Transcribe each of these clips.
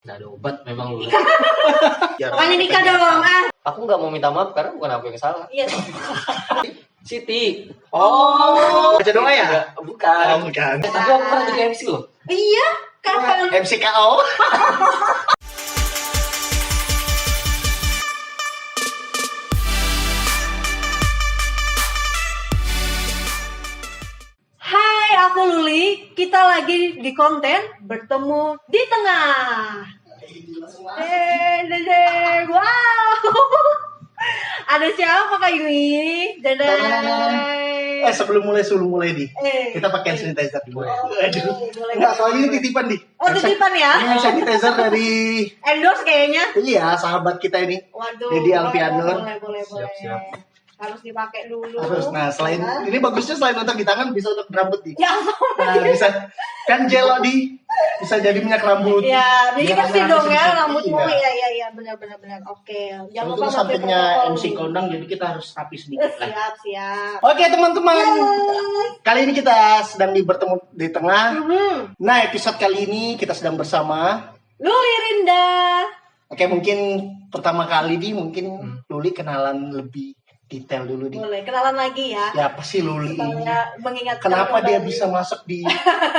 Nggak ada obat memang lu. Pokoknya nikah dong, ah. Aku nggak mau minta maaf karena bukan aku yang salah. Iya. Siti. Oh, baca doa ya? Bukan. Oh, bukan. Tapi aku pernah jadi MC loh. Iya, kapan? MCKO. Hai, aku Luli. Kita lagi di konten bertemu di tengah. Wow. Ada siapa kayak ini? Dadah. Sebelum mulai di. Kita pakai sanitizer dulu. Aduh. Boleh. Enggak, soalnya ini titipan di. Oh, titipan ya? Ini sanitizer dari Endorse kayaknya. iya, sahabat kita ini. Waduh. Dedi Alfianur. Boleh. Siap. Harus dipakai dulu. Terus nah, selain ini bagusnya selain untuk di tangan bisa untuk rambut di. Ya ampun. Nah, bisa kan gel di bisa jadi minyak rambut. Ya, jadi Biar bersih rambut dong ya sedikit. rambutmu. Iya. Iya, benar. Oke. Jangan Itu lupa pakai sampingnya protokol. MC kondang jadi kita harus rapi sedikit lah. Siap. Oke teman-teman, kali ini kita sedang bertemu di tengah. Nah episode kali ini kita sedang bersama. Luli Rinda. Oke mungkin pertama kali mungkin Luli kenalan lebih detail dulu di. Boleh, kenalan lagi ya. Ya apa sih Luli ini? Supaya mengingatkan Kenapa dia kembali. bisa masuk di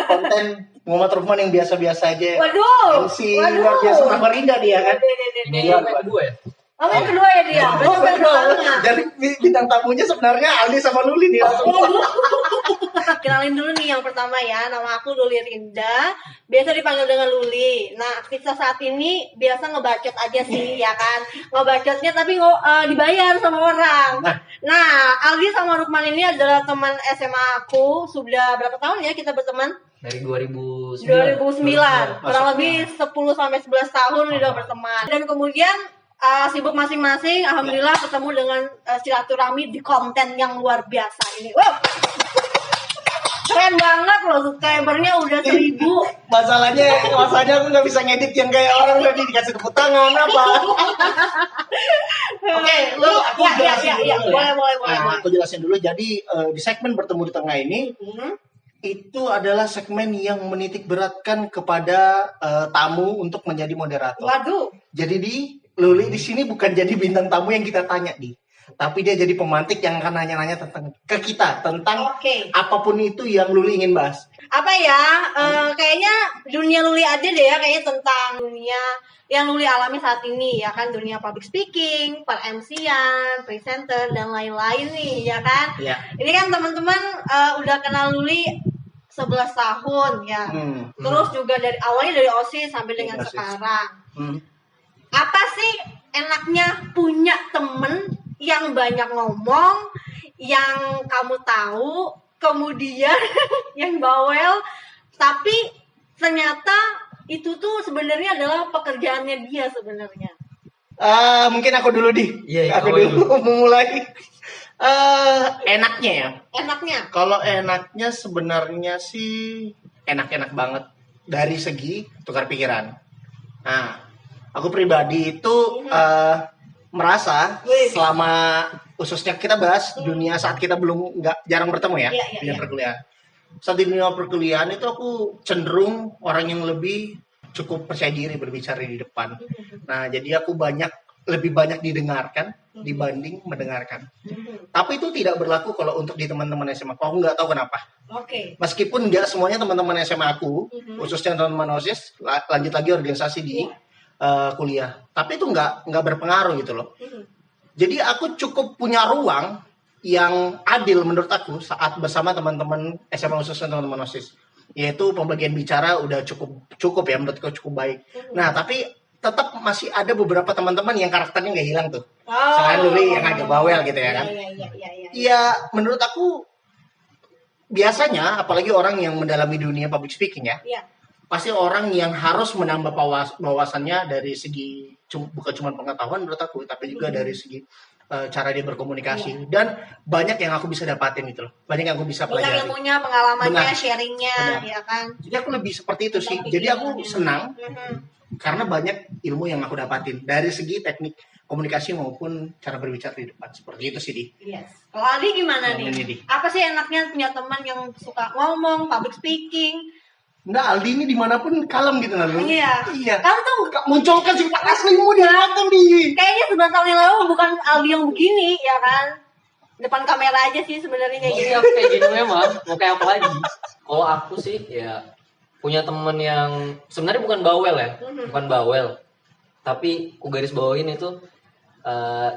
konten Muhammad Rufman yang biasa-biasa aja? Waduh. MC luar biasa Samarinda dia kan? Ini yang kedua ya. Oh, yang kedua ya dia. Oh, Berarti yang pertama. Jadi bintang tamunya sebenarnya Aldi sama Luli nih langsung. Kenalin dulu nih yang pertama ya. Nama aku Luli Rinda. Biasa dipanggil dengan Luli. Nah, aktivitas saat ini biasa ngebacot aja sih ya kan. Ngebacotnya tapi dibayar sama orang. Nah, Aldi sama Rukman ini adalah teman SMA aku. Sudah berapa tahun ya kita berteman? Dari 2009. 2009. Kurang lebih 10 sampai 11 tahun udah berteman. Dan kemudian sibuk masing-masing. Alhamdulillah ketemu dengan silaturahmi di konten yang luar biasa ini. Wow. Keren banget loh, subscribernya udah 1000. Masalahnya aku nggak bisa ngedit yang kayak orang tadi dikasih tepuk tangan apa. Oke, aku jelasin dulu ya. Boleh. Nah, aku jelasin dulu. Jadi di segmen bertemu di tengah ini itu adalah segmen yang menitik beratkan kepada tamu untuk menjadi moderator. Waduh. Jadi Luli di sini bukan jadi bintang tamu yang kita tanya tapi dia jadi pemantik yang akan nanya-nanya ke kita tentang apapun itu yang Luli ingin bahas. Apa ya? Kayaknya dunia Luli aja deh ya, kayaknya tentang dunia yang Luli alami saat ini ya kan, dunia public speaking, per MC-an, presenter dan lain-lain nih ya kan. Iya. Ini kan teman-teman udah kenal Luli 11 tahun ya. Terus juga awalnya dari OSIS sampai dengan OSIS. sekarang. Apa sih enaknya punya temen yang banyak ngomong, yang kamu tahu, kemudian yang bawel, tapi ternyata itu tuh sebenarnya adalah pekerjaannya dia sebenarnya. Mungkin aku dulu Iya, aku kamu dulu memulai. Enaknya ya. Enaknya? Kalau enaknya sebenarnya sih enak-enak banget dari segi tukar pikiran. Nah, aku pribadi itu merasa selama khususnya kita bahas dunia saat kita jarang bertemu ya, dunia perkuliahan. Saat di dunia perkuliahan itu aku cenderung orang yang lebih cukup percaya diri berbicara di depan. Nah, jadi aku lebih banyak didengarkan dibanding mendengarkan. Tapi itu tidak berlaku kalau untuk di teman-teman SMA aku nggak tahu kenapa. Meskipun nggak semuanya teman-teman SMA aku, khususnya teman-teman OSIS, lanjut lagi organisasi di kuliah. Tapi itu nggak berpengaruh gitu loh. Jadi aku cukup punya ruang yang adil menurut aku saat bersama teman-teman SMA khususnya teman-teman OSIS. Yaitu pembagian bicara udah cukup ya menurutku cukup baik. Nah tapi tetap masih ada beberapa teman-teman yang karakternya nggak hilang tuh. Selain Luli yang agak bawel gitu ya kan. Iya menurut aku biasanya apalagi orang yang mendalami dunia public speaking ya. Pasti orang yang harus menambah wawasannya dari segi bukan cuma pengetahuan menurut aku tapi juga dari segi cara dia berkomunikasi dan banyak yang aku bisa dapatin gitu loh, banyak yang aku bisa pelajari, banyak ilmunya, pengalamannya, sharingnya ya kan. Jadi aku lebih seperti itu sih. Jadi aku senang karena banyak ilmu yang aku dapatin dari segi teknik komunikasi maupun cara berbicara di depan, seperti itu sih Kalau Aldi gimana nih? Apa sih enaknya punya teman yang suka ngomong, public speaking? Nah, Aldi ini dimanapun kalem gitu lalu. Iya. Iya. Kamu tuh Munculkan sifat aslimu di belakang nih. kayaknya 9 tahun yang lalu bukan Aldi yang begini, ya kan? Depan kamera aja sih sebenarnya kayak gini. Iya kayak gini memang. Mau kayak apa lagi? Kalau aku sih ya punya temen yang sebenarnya bukan bawel ya, bukan bawel. Tapi ku garis bawahin itu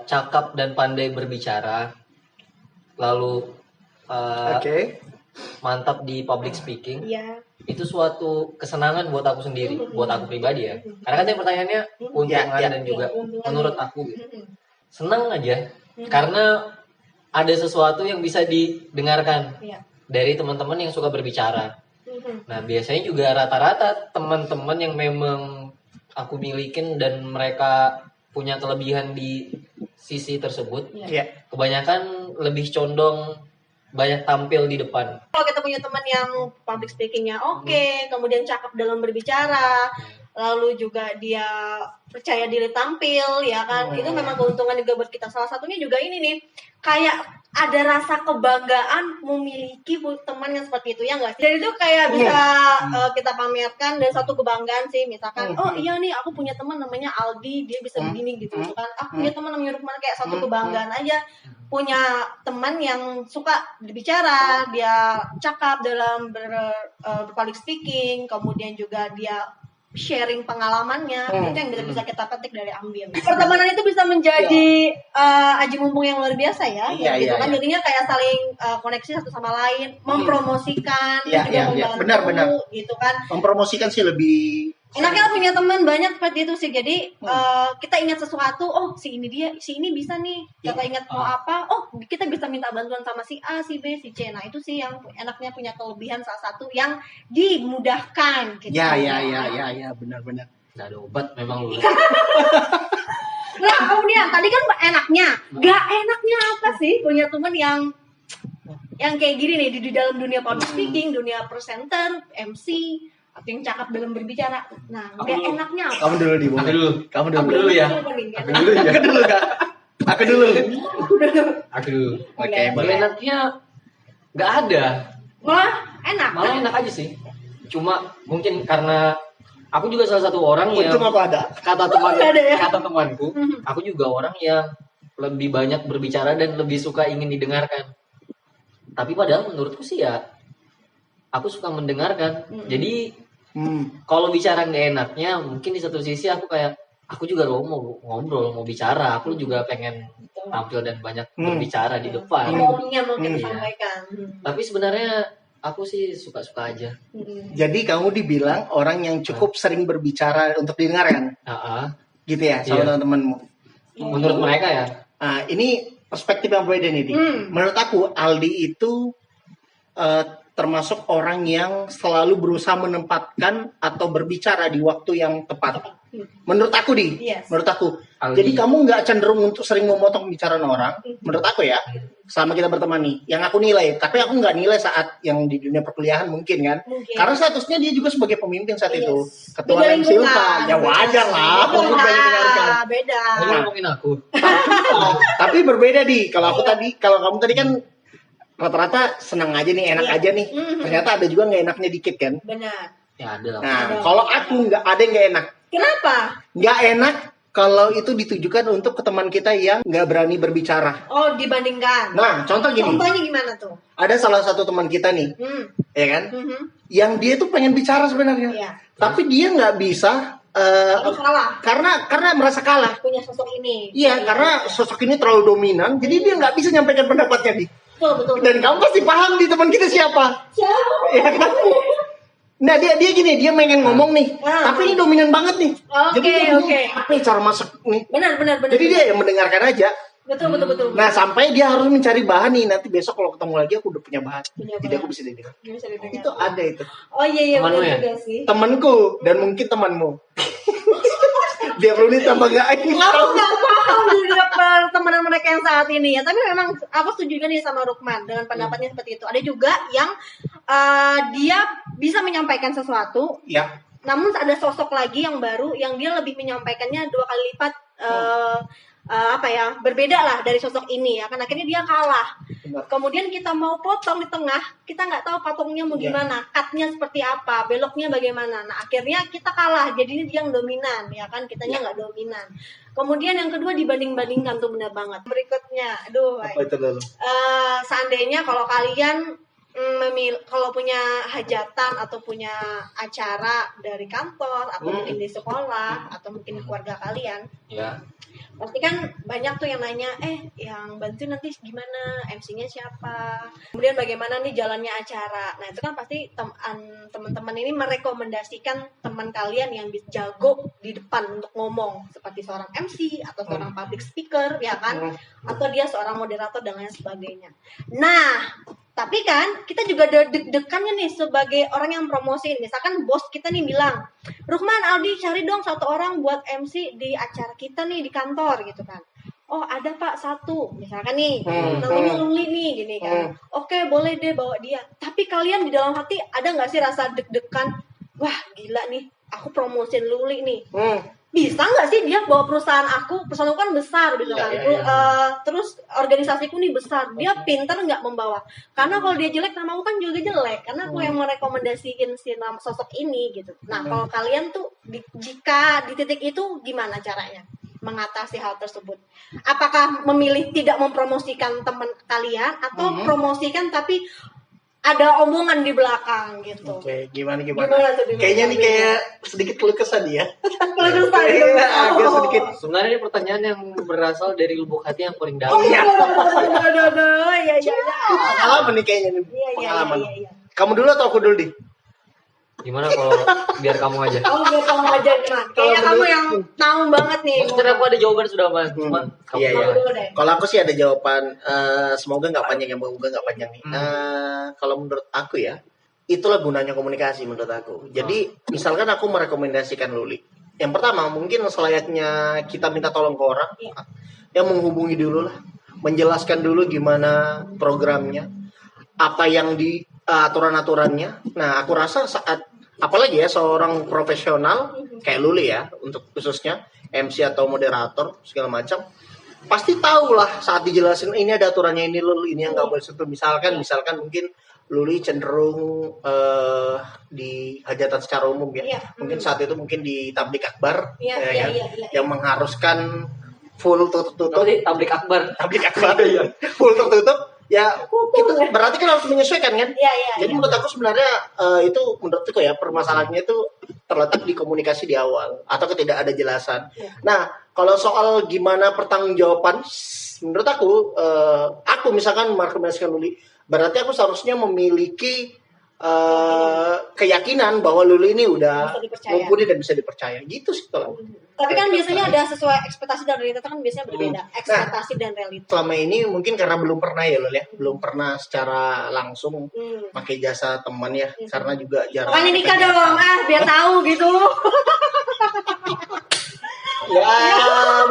cakap dan pandai berbicara. Lalu mantap di public speaking. Iya. Itu suatu kesenangan buat aku sendiri, buat aku pribadi ya. Karena kan tadi pertanyaannya keuntungan dan juga menurut aku gitu. Senang aja karena ada sesuatu yang bisa didengarkan dari teman-teman yang suka berbicara. Nah, biasanya juga rata-rata teman-teman yang memang aku milikin dan mereka punya kelebihan di sisi tersebut, kebanyakan lebih condong banyak tampil di depan. Kalau kita punya teman yang public speakingnya oke, kemudian cakep dalam berbicara, lalu juga dia percaya diri tampil, ya kan, itu memang keuntungan juga buat kita. Salah satunya juga ini nih, kayak ada rasa kebanggaan memiliki teman yang seperti itu, ya nggak sih? Dan itu kayak bisa kita pamerkan dan satu kebanggaan sih, misalkan, oh iya nih aku punya teman namanya Aldi, dia bisa begini gitu kan. Aku punya teman namanya Rukman, kayak satu kebanggaan aja. Punya teman yang suka berbicara, dia cakap dalam public speaking, kemudian juga dia sharing pengalamannya, itu yang bisa kita petik dari ambil. Pertemanan itu bisa menjadi aji mumpung yang luar biasa ya, gitu kan. Jadinya kayak saling koneksi satu sama lain, mempromosikan, juga membantu, benar. gitu kan. Mempromosikan sih lebih Enaknya punya teman banyak seperti itu sih. Jadi kita ingat sesuatu, oh si ini bisa nih. Kita ingat mau apa, oh kita bisa minta bantuan sama si A, si B, si C. Nah itu sih yang enaknya punya kelebihan salah satu yang dimudahkan. Gitu. Ya, benar-benar. Nggak ada obat memang lu. Nah kemudian tadi kan enaknya, gak enaknya apa sih punya teman yang kayak gini nih di dalam dunia public speaking, dunia presenter, MC, atau yang cakap dalam berbicara. Nah, gak enaknya apa? Kamu dulu di Aku dulu. Kamu Aku dulu ya. Aku dulu. Aku dulu. Oke, Boleh enaknya nggak ada. Malah enak. Malah enak aja sih. Cuma mungkin karena aku juga salah satu orang yang Untung aku ada. kata temanku, aku juga orang yang lebih banyak berbicara dan lebih suka ingin didengarkan. Tapi padahal menurutku sih ya aku suka mendengarkan. Jadi kalau bicara nggak enaknya, mungkin di satu sisi aku juga mau ngobrol, mau bicara. Aku juga pengen tampil dan banyak berbicara di depan. Hobinya mungkin disampaikan. Tapi sebenarnya aku sih suka-suka aja. Jadi kamu dibilang orang yang cukup sering berbicara untuk didengarkan, gitu ya, sama teman-temanmu. Menurut mereka ya. Nah, ini perspektif yang berbeda nih, Di. Menurut aku Aldi itu termasuk orang yang selalu berusaha menempatkan atau berbicara di waktu yang tepat. Menurut aku, Di. Menurut aku. Aldi. Jadi kamu nggak cenderung untuk sering memotong pembicaraan orang. Menurut aku ya. Sama kita berteman nih. Yang aku nilai. Tapi aku nggak nilai saat yang di dunia perkuliahan mungkin kan. Karena statusnya dia juga sebagai pemimpin saat itu. Ketua Beda Silva. Ya wajar lah. Beda. Ini ngomongin aku. Tapi berbeda, Di. Kalau kamu tadi kan rata-rata senang aja nih, enak aja nih. Ternyata ada juga nggak enaknya dikit kan. Benar. Ya ada lah. Nah, kalau aku nggak ada yang nggak enak. Kenapa? Nggak enak kalau itu ditujukan untuk ke teman kita yang nggak berani berbicara. Oh, dibandingkan. Nah, contoh gini. Contohnya gimana tuh? Ada salah satu teman kita nih, ya kan? Yang dia tuh pengen bicara sebenarnya, tapi dia nggak bisa. Kalah. Karena merasa kalah. Punya sosok ini. Iya, karena sosok ini terlalu dominan, jadi dia nggak bisa nyampaikan pendapatnya, Di. Betul. Dan kamu pasti paham di teman kita siapa? Ya kan? Nah dia gini, dia pengen ngomong nih, tapi ini dominan banget nih. Oke. Apa cara masuk nih? Benar. Jadi dia yang mendengarkan aja. Betul. Nah sampai dia harus mencari bahan nih. Nanti besok kalau ketemu lagi aku udah punya bahan. Jadi aku bisa didengar. Itu ada itu. Oh iya Temanmu benar ya? juga sih. Temanku dan mungkin temanmu. Dia perlu ditambah gak ini. Aku nggak paham dunia pertemanan mereka yang saat ini ya. Tapi memang aku setuju juga nih sama Rukman dengan pendapatnya seperti itu. Ada juga yang dia bisa menyampaikan sesuatu. Ya. Namun ada sosok lagi yang baru yang dia lebih menyampaikannya 2 kali lipat berbeda lah dari sosok ini ya kan, akhirnya dia kalah. Benar. Kemudian kita mau potong di tengah, kita nggak tahu potongnya mau gimana, cutnya seperti apa, beloknya bagaimana. Nah akhirnya kita kalah, jadinya dia yang dominan ya kan, kitanya nggak dominan. Kemudian yang kedua dibanding-bandingkan tuh, benar banget. Berikutnya, Apa itu dulu? seandainya kalau kalian kalau punya hajatan atau punya acara dari kantor atau mungkin di sekolah atau mungkin di keluarga kalian, Ya. pasti kan banyak tuh yang nanya, yang bantu nanti gimana, MC-nya siapa, kemudian bagaimana nih jalannya acara. Nah itu kan pasti teman-teman ini merekomendasikan teman kalian yang jago di depan untuk ngomong, seperti seorang MC atau seorang public speaker ya kan, atau dia seorang moderator dan lain sebagainya. Nah tapi kan kita juga ada deg-degannya nih sebagai orang yang promosiin. Misalkan bos kita nih bilang, Rukman, Aldi cari dong 1 orang buat MC di acara kita nih di kantor gitu kan. Oh ada Pak 1 misalkan nih, namanya Luli nih gini kan. Oke boleh deh bawa dia. Tapi kalian di dalam hati ada nggak sih rasa deg-degan? Wah gila nih, aku promosiin Luli nih. Bisa nggak sih dia bawa perusahaan aku kan besar gitu kan, terus organisasiku nih besar, dia pintar nggak membawa? Karena kalau dia jelek, nama aku kan juga jelek, karena aku yang merekomendasiin si nama sosok ini gitu. Nah kalau kalian tuh jika di titik itu gimana caranya mengatasi hal tersebut? Apakah memilih tidak mempromosikan teman kalian atau promosikan tapi ada omongan di belakang gitu? Oke, gimana? Kayaknya nih kayak sedikit keluh kesah dia. Agak sedikit. Sebenarnya ini pertanyaan yang berasal dari lubuk hati yang paling dalam. Iya. Pengalaman nih kayaknya nih. Pengalaman. Iya. Kamu dulu atau aku dulu, Di? Gimana kalau biar kamu aja? Biar kamu aja Mas. Kayaknya kamu yang tahu banget nih. Maksudnya aku ada jawaban sudah Mas. Cuma kamu Iya. dulu deh. Kalau aku sih ada jawaban. Semoga nggak panjang ya, semoga nggak panjang nih. Kalau menurut aku ya, itulah gunanya komunikasi menurut aku. Jadi misalkan aku merekomendasikan Luli. Yang pertama mungkin selayaknya kita minta tolong ke orang, yang menghubungi dulu lah, menjelaskan dulu gimana programnya, apa yang di aturan-aturannya. Nah aku rasa saat apalagi ya seorang profesional kayak Luli ya, untuk khususnya MC atau moderator segala macam, pasti tahu lah saat dijelasin ini ada aturannya, ini Luli, ini yang nggak boleh sentuh. Misalkan mungkin Luli cenderung di hajatan secara umum ya. Mungkin saat itu mungkin di tablik akbar yang mengharuskan full tertutup. Tablik akbar Full tertutup. Ya kita berarti kan harus menyesuaikan kan. Jadi menurut aku sebenarnya itu menurutku ya permasalahannya itu terletak di komunikasi di awal atau tidak ada jelasan. Nah kalau soal gimana pertanggungjawaban, menurut aku misalkan merekomendasikan Luli, berarti aku seharusnya memiliki keyakinan bahwa Luli ini udah mumpuni dan bisa dipercaya gitu sih kalau. Tapi kan biasanya ada sesuai ekspektasi dan realita kan biasanya berbeda. Ekspektasi dan realita. Selama ini mungkin karena belum pernah ya Luli ya, belum pernah secara langsung pakai jasa teman ya, karena juga jarang. Makanya nikah dong, biar tahu gitu.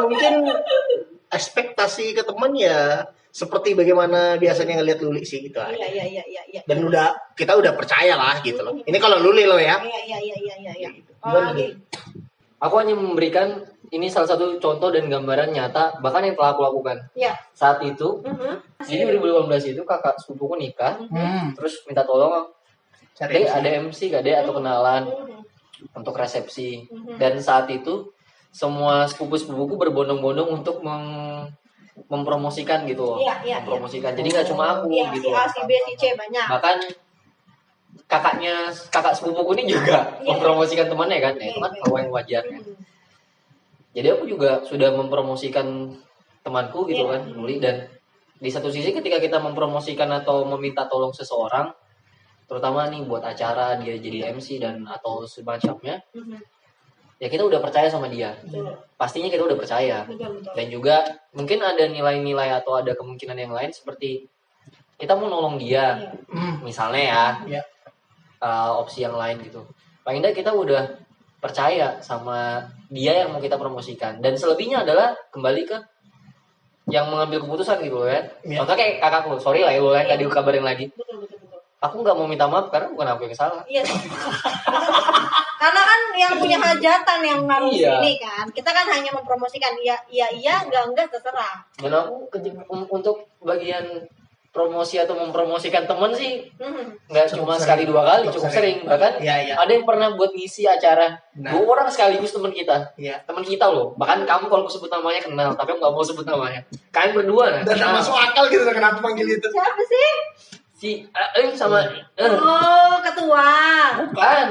Mungkin ekspektasi ke teman ya seperti bagaimana biasanya ngelihat Luli sih gitu aja. Iya. Dan kita udah percaya lah gitu loh. Ini kalau Luli loh ya. Iya. Aku hanya memberikan ini salah satu contoh dan gambaran nyata bahkan yang telah aku lakukan. Saat itu, jadi 2018 itu kakak sepupuku nikah, terus minta tolong, Dek ada MC gak Dek atau kenalan untuk resepsi. Dan saat itu semua sepupu-sepupuku berbondong-bondong untuk mempromosikan gitu loh. Mempromosikan. Jadi nggak cuma aku gitu. Si A, si B, si C banyak. Bahkan kakak sepupuku ini juga mempromosikan temannya kan. Itu kan hal yang wajar kan. Jadi aku juga sudah mempromosikan temanku gitu kan, Luli. Dan di satu sisi ketika kita mempromosikan atau meminta tolong seseorang, terutama nih buat acara dia jadi MC dan atau semacamnya, ya kita udah percaya sama dia. Pastinya kita udah percaya. Dan juga mungkin ada nilai-nilai atau ada kemungkinan yang lain seperti kita mau nolong dia, misalnya ya, opsi yang lain gitu. Paling tidak kita udah percaya sama dia yang mau kita promosikan. Dan selebihnya adalah kembali ke yang mengambil keputusan gitu loh ya. Contohnya kayak kakakku, sorry lah ya lo kan tadi kabarin lagi. aku nggak mau minta maaf karena bukan aku yang salah. Iya. Karena kan yang punya hajatan yang harus ini kan. Kita kan hanya mempromosikan iya, enggak terserah. Dan aku untuk bagian promosi atau mempromosikan temen sih nggak cuma sekali 2 kali, cukup sering. Bahkan ada yang pernah buat ngisi acara 2 orang sekaligus teman kita. Teman kita loh. Bahkan kamu kalau aku sebut namanya kenal, tapi aku nggak mau sebut namanya. Kalian berdua dan nggak masuk akal gitu kenapa panggil itu. Siapa sih? Si sama Oh, ketua. Bukan.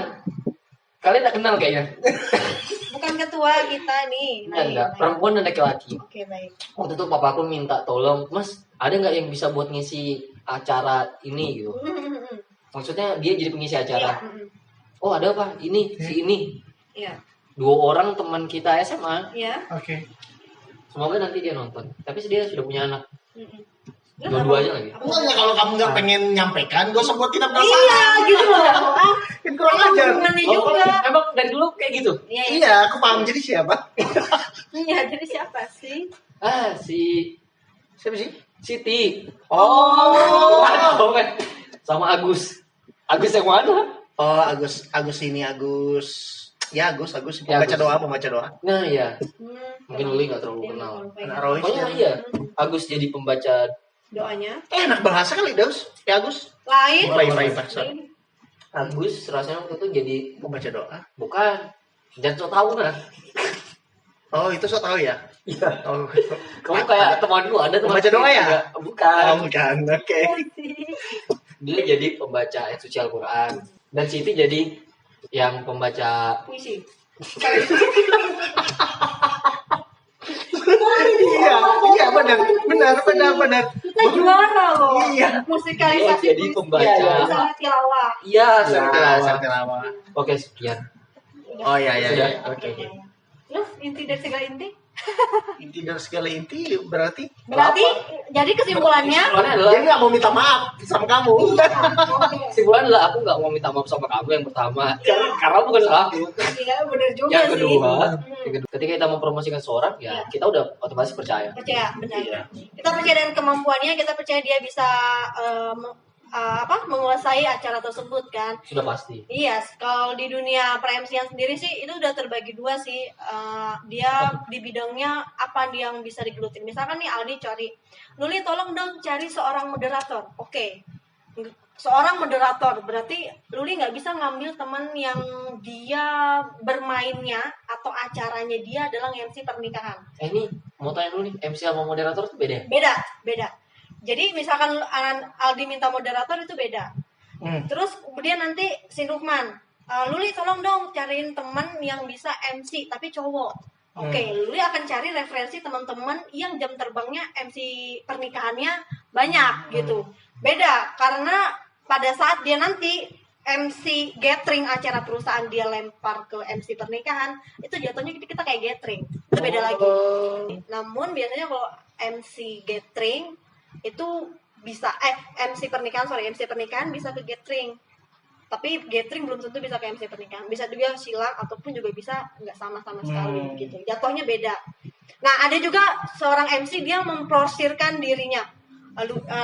Kalian tak kenal kayaknya. Bukan ketua kita nih. Enggak, perempuan dan laki-laki. Oke, baik. Waktu itu papa aku minta tolong, Mas, ada nggak yang bisa buat ngisi acara ini gitu? Maksudnya dia jadi pengisi acara. Oh, ada apa? Ini, si ini. Iya. 2 orang teman kita SMA. Iya. Oke. Semoga nanti dia nonton. Tapi dia sudah punya anak. Dua-duanya lagi. Enggak, kalau kamu nggak pengen nyampaikan, gue sebutin apa? Iya, gitu loh. Kan kurang ajar. Hubungannya juga. Emang dari dulu kayak gitu? Iya, aku paham. Jadi siapa? Iya, jadi siapa sih? Siapa sih? Siti. Oh. Bukan. Sama Agus. Agus yang mana? Oh, Agus ini Agus. Ya, Agus Ya, pembaca doa. Nah, iya. Mungkin Luli nggak terlalu kenal. Anak Royce. Pokoknya iya. Agus jadi pembaca doanya. Enak bahasa kali, Daus. Ya, Agus. Lain. Agus rasanya waktu itu jadi Pembaca doa. bukan. Jangan so tahu nah. Oh, itu so tahu ya? Iya. Oh. Kamu kayak temanku ada teman Pembaca doa ya? Bukan. Oh, bukan. Oke. Dia jadi pembaca ayat suci Al-Quran. Dan Siti jadi yang pembaca Puisi. Iya, benar. Kita juara loh. Iya. Musikalisasi jadi puisi. pembaca. Sama tilawah. Iya, Sartilawa. Oke, sekian. Oh, iya. Sudah. Oke. Terus inti dari segala inti? Inti dari segala inti berarti Jadi kesimpulannya Kesimpulannya adalah dia nggak mau minta maaf sama kamu. kesimpulan adalah aku nggak mau minta maaf sama kamu yang pertama karena bukan salah aku. Iya, benar juga Yang sih. kedua, ketika kita mempromosikan seorang ya kita udah otomatis percaya. Percaya, benar. Iya. Kita percaya dengan kemampuannya, kita percaya dia bisa menguasai acara tersebut kan. Sudah pasti. Iya, kalau di dunia pre-MC-an sendiri sih itu udah terbagi 2 sih. Dia di bidangnya apa yang bisa digelutin. Misalkan nih Aldi cari, Luli tolong dong cari seorang moderator. Oke. Seorang moderator berarti Luli nggak bisa ngambil teman yang dia bermainnya atau acaranya dia adalah MC pernikahan. Ini mau tanya dulu nih, MC sama moderator itu beda? Beda. Jadi misalkan Aldi minta moderator itu beda. Terus kemudian nanti si Lukman, Luli tolong dong cariin teman yang bisa MC tapi cowok. Oke, Luli akan cari referensi teman-teman yang jam terbangnya MC pernikahannya banyak gitu. Beda karena pada saat dia nanti MC gathering acara perusahaan dia lempar ke MC pernikahan, itu jatuhnya kita kayak gathering. Itu beda lagi. Namun biasanya kalau MC gathering itu bisa MC pernikahan bisa ke gathering, tapi gathering belum tentu bisa ke MC pernikahan, bisa juga silang ataupun juga bisa nggak sama sekali gitu, jatuhnya beda. Nah ada juga seorang MC dia memprosirkan dirinya.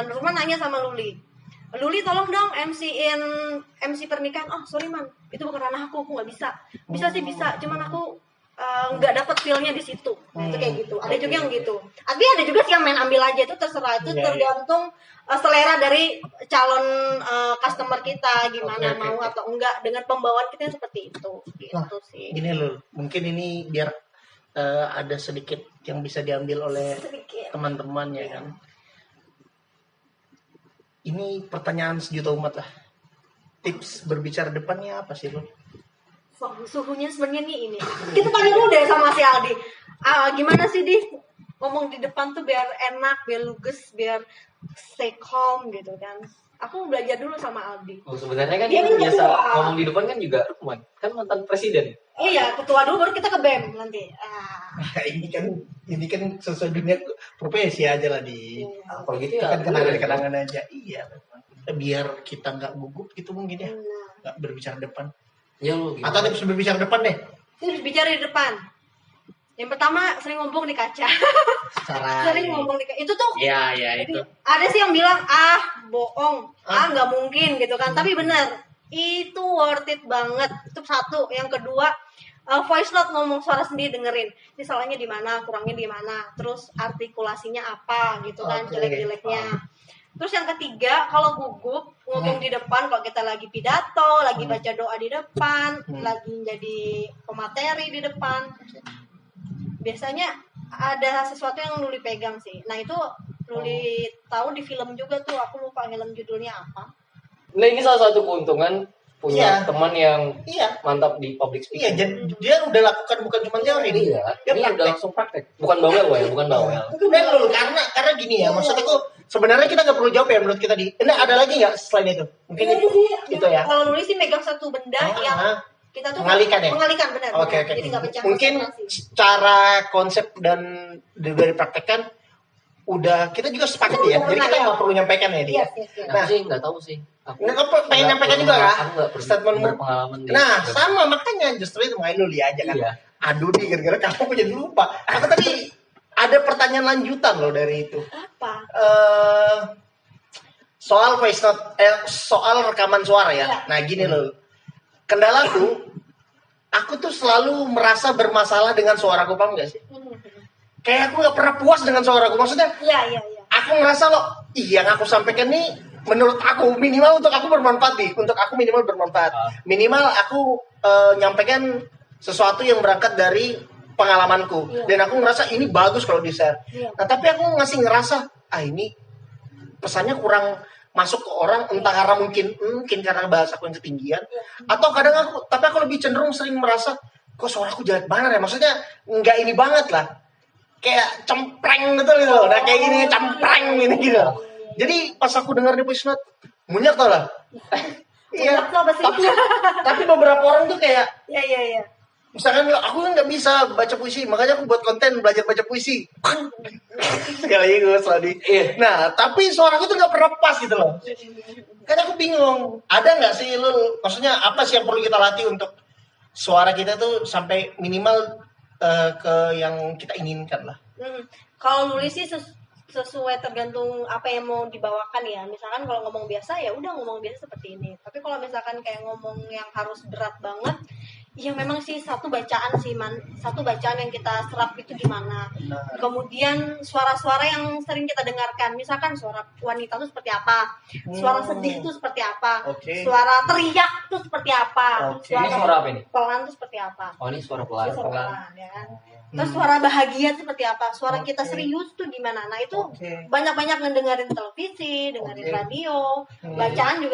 Nurman nanya sama Luli tolong dong MC pernikahan. Oh sorry man, itu bukan ranah aku nggak bisa sih bisa, cuman aku nggak dapet feel-nya di situ. Nah, itu kayak gitu. Ada juga yang gitu. Artinya ada juga sih yang main ambil aja, itu terserah, itu tergantung selera dari calon customer kita gimana mau atau enggak dengan pembawaan kita seperti itu. Gitu sih. Gini loh, mungkin ini biar ada sedikit yang bisa diambil oleh teman-teman ya kan. Ini pertanyaan sejuta umat lah. Tips berbicara depannya apa sih lo? Suhunya sebenarnya nih ini. Kita tanya dulu deh sama si Aldi. Gimana sih Di? Ngomong di depan tuh biar enak, biar luges, biar stay calm gitu kan. Aku belajar dulu sama Aldi. Oh, sebenarnya kan Dia yang kan biasa ketua. ngomong di depan kan juga Lukman. Kan mantan presiden. Iya, ketua dulu baru kita ke BEM nanti. Ini kan sesuai dunia profesi aja lah Kalau gitu ya kan kenangan aja. Iya. Biar kita nggak gugup gitu mungkin ya. Nggak berbicara depan. Ya lu Atau tips berbicara depan deh. Terus bicara di depan. Yang pertama sering ngomong di kaca. Cara Sering ngomong di kaca. Itu tuh Iya, itu. ada sih yang bilang bohong, nggak mungkin gitu kan. Tapi benar, itu worth it banget. Itu satu. Yang kedua, voice note ngomong suara sendiri dengerin. Ini salahnya di mana, kurangnya di mana, terus artikulasinya apa gitu kan, Oke. jelek-jeleknya. Terus yang ketiga, kalau gugup ngomong di depan, kalau kita lagi pidato, lagi baca doa di depan, lagi jadi pemateri di depan, biasanya ada sesuatu yang Luli pegang sih. Nah itu Luli tahu di film juga tuh, aku lupa film judulnya apa. Nah ini salah satu keuntungan punya Iya. teman yang Iya. mantap di public Iya, speaking. dia udah lakukan bukan cuma teori nih. Iya, Dia ini udah praktek. langsung praktek. Bukan bawel ya, bukan bawel. Benar loh, karena gini ya, maksudku sebenarnya kita nggak perlu jawab ya menurut kita di. Nah, ada lagi nggak selain itu? Mungkin itu ya. Kalau Luli sih megang satu benda yang kita tuh Mengalihkan ya? mengalihkan benar. Oke. Jadi nggak pecah Mungkin konsentrasi. cara konsep dan dari praktekkan udah kita juga sepakat ya. Jadi kita nggak perlu nyampaikan ya dia. Yes. Nah, sih nggak tahu sih. Nggak pengen nyampaikan juga kah? Aku nggak Statementmu. berpengalaman di. Nah, sama makanya justru itu main lu lihat aja kan. Iya. Aduh nih gara-gara kamu jadi lupa. Aku tadi ada pertanyaan lanjutan loh dari itu. Apa? Soal voice note, soal rekaman suara ya. Iya. Nah gini loh, kendalaku, aku tuh selalu merasa bermasalah dengan suaraku, paham gak sih? Kayak aku nggak pernah puas dengan suaraku. Maksudnya, Iya. aku ngerasa loh, yang aku sampaikan nih, menurut aku minimal untuk aku bermanfaat nih, untuk aku minimal bermanfaat. Minimal aku nyampaikan sesuatu yang berangkat dari pengalamanku, Iya. dan aku ngerasa ini bagus kalau di share. Iya. Nah tapi aku masih ngerasa, ini pesannya kurang masuk ke orang, entah karena mungkin karena bahasaku yang ketinggian, atau kadang tapi aku lebih cenderung sering merasa kok suaraku jelek banget ya, maksudnya nggak ini banget lah, kayak cempreng gitu loh, nah kayak gini cempreng ini gitu. Jadi pas aku dengar di voice note, munyak tau lah. Iya. Munyak tuh apa sih? Tapi beberapa orang tuh kayak Iya. misalkan aku kan nggak bisa baca puisi, makanya aku buat konten belajar baca puisi. Sekali gue selalu. Nah, tapi suaraku tuh nggak pernah pas gitu loh. Kan aku bingung. Ada nggak sih lu? Maksudnya apa sih yang perlu kita latih untuk suara kita tuh sampai minimal ke yang kita inginkan lah. Kalau nulis sih sesuai tergantung apa yang mau dibawakan ya. Misalkan kalau ngomong biasa ya udah ngomong biasa seperti ini. Tapi kalau misalkan kayak ngomong yang harus berat banget, ya memang sih satu bacaan yang kita serap itu gimana. Kemudian suara-suara yang sering kita dengarkan, misalkan suara wanita itu seperti apa, suara sedih itu seperti apa, suara teriak itu seperti apa, Suara apa ini? pelan itu seperti apa. Oh ini suara pelan. Suara pelan, ya kan? Terus suara bahagia seperti apa, suara kita serius tuh gimana. Nah itu banyak-banyak ngedengerin televisi, dengerin radio, bacaan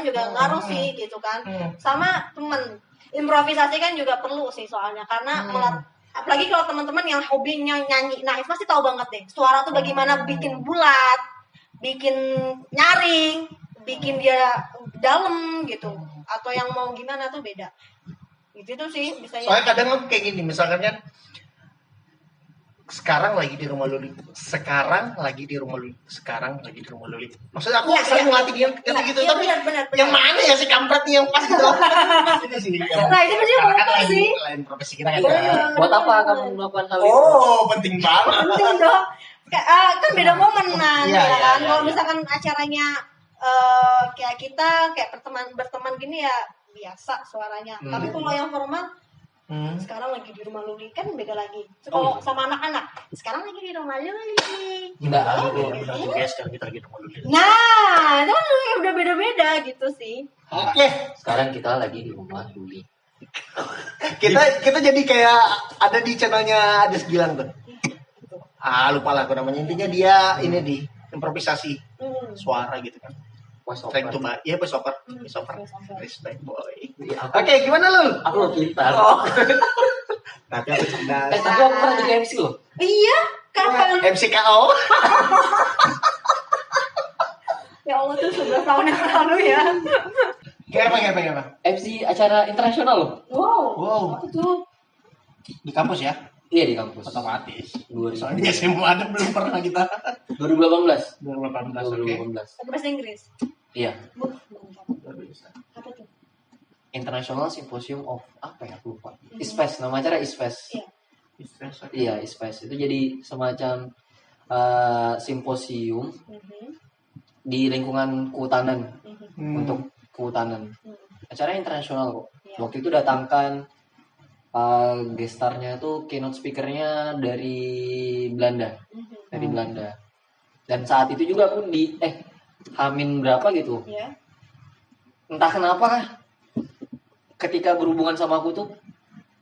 juga ngaruh sih gitu kan. Sama temen, improvisasi kan juga perlu sih soalnya, karena apalagi kalau teman-teman yang hobinya nyanyi, nah itu pasti tahu banget deh suara tuh bagaimana bikin bulat, bikin nyaring, bikin dia dalam gitu, atau yang mau gimana tuh beda. Gitu tuh sih misalnya. Soalnya kadang aku kayak gini, misalkan kan sekarang lagi di rumah Luli. Maksudnya aku sering ngelatih dia gitu, tapi benar. yang mana ya si kampret nih yang pas gitu. Itu sih. Nah itu pasti Karena kan sih. lain profesi kita kan. Buat apa kamu melakukan hal itu? Oh, penting banget. Penting dong. Kan beda momen Iya, ya kan. iya, Kalau iya. misalkan acaranya kayak kita kayak berteman gini ya biasa suaranya. Tapi kalau yang formal sekarang lagi di rumah Luli kan beda lagi. Kalau sama anak-anak, sekarang lagi di rumah Luli. Enggak. Sekarang kita lagi di rumah Luli. Nah, itu kan udah beda-beda gitu sih. Oke, Sekarang kita lagi di rumah Luli. kita jadi kayak ada di channelnya Ades Gilang tuh. Lupa lah aku namanya. Intinya dia ini di improvisasi suara gitu kan. Trying to buy. Iya, voice over. Respect boy. Oke, gimana lu? Aku pintar. Tapi aku cerdas. Tapi aku pernah jadi MC loh. Iya, kapan? MCKO. Ya Allah tuh 11 tahun yang lalu ya. Gimana? MC acara internasional loh. Wow. Apa tuh? Di kampus ya? Iya di kampus. Otomatis. 2000. Soalnya di SMA ada belum pernah kita. 2018. 2018. Pakai bahasa Inggris. Iya. Apa tuh? International Symposium of apa ya? Aku lupa. ISPES, nama acara ISPES. Iya. ISPES, oke. Iya, ISPES itu jadi semacam simposium di lingkungan kehutanan untuk kehutanan. Acaranya internasional kok. Waktu itu datangkan gestarnya tuh keynote speakernya dari Belanda, Dan saat itu juga aku di Hamin berapa gitu. Entah kenapa ketika berhubungan sama aku tuh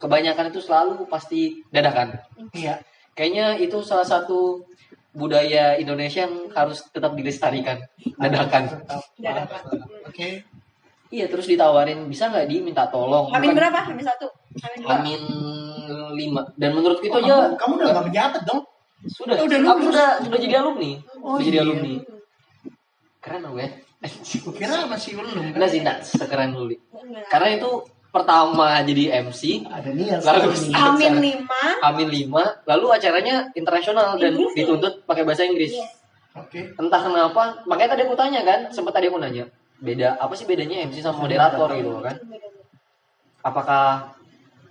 kebanyakan itu selalu pasti dadakan. Iya. Kayaknya itu salah satu budaya Indonesia yang harus tetap dilestarikan. Dadakan. Oke. Iya, terus ditawarin bisa nggak diminta tolong. Hamin berapa? Hamin 1? Hamin 5. Dan menurutku itu aja Kamu udah nggak menjabat dong? sudah. udah Aku lulus. sudah jadi alumni. Oh, jadi iya. alumni. Keren dong ya. Kira masih belum. Enggak sih, enggak sekeren Luli. Karena itu pertama jadi MC, Ada nih yang lalu Hamin 5. Hamin 5, lalu acaranya internasional dan Inggris, ya? dituntut pakai bahasa Inggris. Oke. Entah kenapa, makanya tadi aku tanya kan, sempat tadi aku nanya, apa sih bedanya MC sama moderator gitu kan? Apakah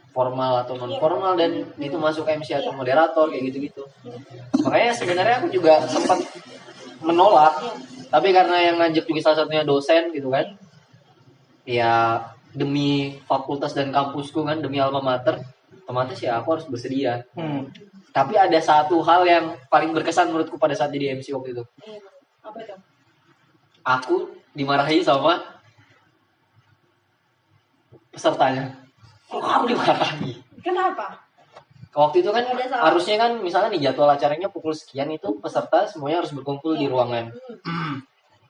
formal atau non formal dan itu masuk MC atau moderator kayak gitu-gitu. Makanya sebenarnya aku juga sempat menolak, tapi karena yang ngajak juga salah satunya dosen gitu kan. Ya demi fakultas dan kampusku kan, demi alma mater, otomatis ya aku harus bersedia. Tapi ada satu hal yang paling berkesan menurutku pada saat jadi MC waktu itu. Apa itu? Aku dimarahi sama pesertanya. Kok kamu dimarahi? Kenapa? Waktu itu kan Ada salah. harusnya kan misalnya nih jadwal acaranya pukul sekian itu peserta semuanya harus berkumpul di ruangan.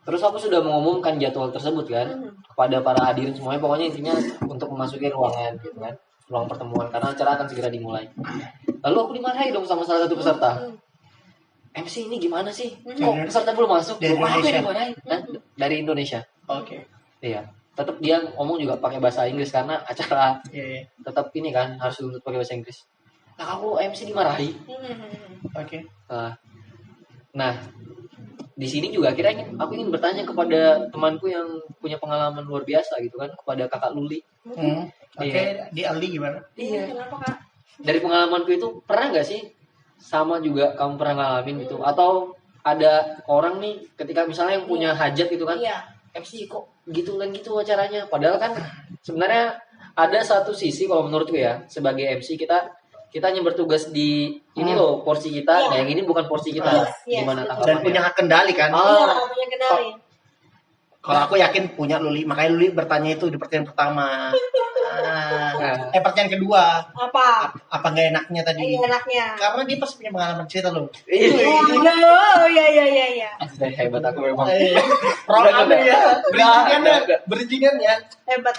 Terus aku sudah mengumumkan jadwal tersebut kan kepada para hadirin semuanya, pokoknya intinya untuk memasuki ruangan gitu kan, ruang pertemuan karena acara akan segera dimulai. Lalu aku dimarahi dong sama salah satu peserta. MC ini gimana sih? Kok peserta belum masuk? Dari Kok aku yang Indonesia? dimarahi? Hah? Dari Indonesia. Oke. Iya. Tetap dia ngomong juga pakai bahasa Inggris karena acara Iya. tetap ini kan harus dituntut pakai bahasa Inggris. Nah, aku MC dimarahi. Oke. Nah, di sini juga akhirnya aku ingin bertanya kepada temanku yang punya pengalaman luar biasa gitu kan, kepada kakak Luli. Oke. Di Aldi gimana? Iya. Kenapa, Kak? Dari pengalamanku itu pernah nggak sih sama juga kamu pernah ngalamin gitu? Atau ada orang nih ketika misalnya yang punya hajat gitu kan, Iya. MC kok gitu dan gitu acaranya. Padahal kan sebenarnya ada satu sisi kalau menurutku ya, sebagai MC kita hanya bertugas di ini loh porsi kita, Iya. nah yang ini bukan porsi kita. Yes, Gimana betul. Dan tanggapannya? punya hak kendali kan? Iya, punya kendali. Kalau aku yakin punya Luli, makanya Luli bertanya itu di pertanyaan pertama. Pertanyaan kedua, Apa? apa nggak enaknya tadi? Iya, enaknya. Karena dia pasti punya pengalaman cerita loh. Oh, iya. Hebat aku memang. Program Udah, ya, udah. bridgingan ya. Hebat.